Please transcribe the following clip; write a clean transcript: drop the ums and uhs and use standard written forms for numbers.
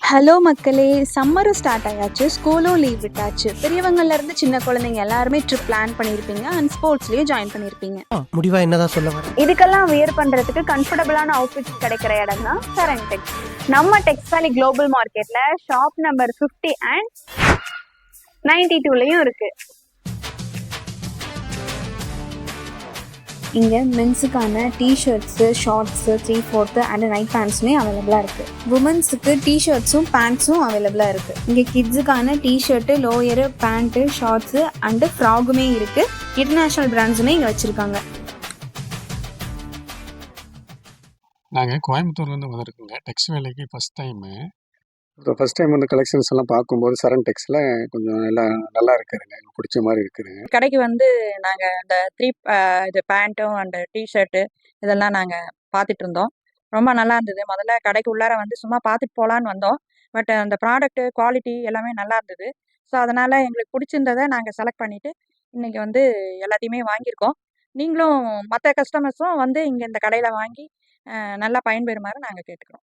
Hello மக்களே! சம்மரும் start ஆயாச்சு. ஸ்கூலும் லீவ் விட்டாச்சு. பெரியவங்கள்ல இருந்து சின்ன குழந்தைங்க எல்லாருமே ட்ரிப் பிளான் பண்ணியிருப்பீங்க. அண்ட் ஸ்போர்ட்ஸ்லயும் ஜாயின் பண்ணியிருப்பீங்க. முடிவா என்னதான் சொல்ல வர? இதுக்கெல்லாம் வியர் பண்றதுக்கு கம்ஃபர்டபுளான அவுட்ஃபிட்ஸ் கிடைக்கிற இடம் தான் சரண் டெக்ஸ். நம்ம டெக்ஸ் வேலி குளோபல் மார்க்கெட்ல ஷாப் நம்பர் 50 அண்ட் 92லயும் இருக்கு. இங்கே மென்ஸுக்கான டிஷர்ட்ஸு, ஷார்ட்ஸு, 3/4 அண்ட் நைட் பேண்ட்ஸுமே அவைலபிளாக இருக்குது. உமன்ஸுக்கு டிஷர்ட்ஸும் பேண்ட்ஸும் அவைலபிளாக இருக்குது. இங்கே கிட்ஸுக்கான t-shirt, lower, pant, shorts and ஃப்ராகுமே இருக்குது. இன்டர்நேஷ்னல் பிராண்ட்ஸுமே இங்கே வச்சுருக்காங்க. நாங்கள் கோயம்புத்தூர்லேருந்து வந்திருக்கோங்க. டெக்ஸ் வேலைக்கு ஃபஸ்ட் டைம் வந்து கலெக்ஷன்ஸ் எல்லாம் பார்க்கும்போது சரண் டெக்ஸில் கொஞ்சம் நல்லா இருக்குதுங்க. எனக்கு பிடிச்ச மாதிரி இருக்குதுங்க. கடைக்கு வந்து நாங்கள் இந்த இது பேண்ட்டும் அண்ட் டிஷர்ட்டு இதெல்லாம் நாங்கள் பார்த்துட்டு இருந்தோம். ரொம்ப நல்லா இருந்தது. முதல்ல கடைக்கு உள்ளார வந்து சும்மா பார்த்துட்டு போகலான்னு வந்தோம். பட் அந்த ப்ராடக்ட்டு குவாலிட்டி எல்லாமே நல்லா இருந்தது. ஸோ அதனால் எங்களுக்கு பிடிச்சிருந்ததை நாங்கள் செலக்ட் பண்ணிவிட்டு இன்றைக்கி வந்து எல்லாத்தையுமே வாங்கியிருக்கோம். நீங்களும் மற்ற கஸ்டமர்ஸும் வந்து இங்கே இந்த கடையில் வாங்கி நல்லா பயன்பெறுமாறு நாங்கள் கேட்டுக்கிறோம்.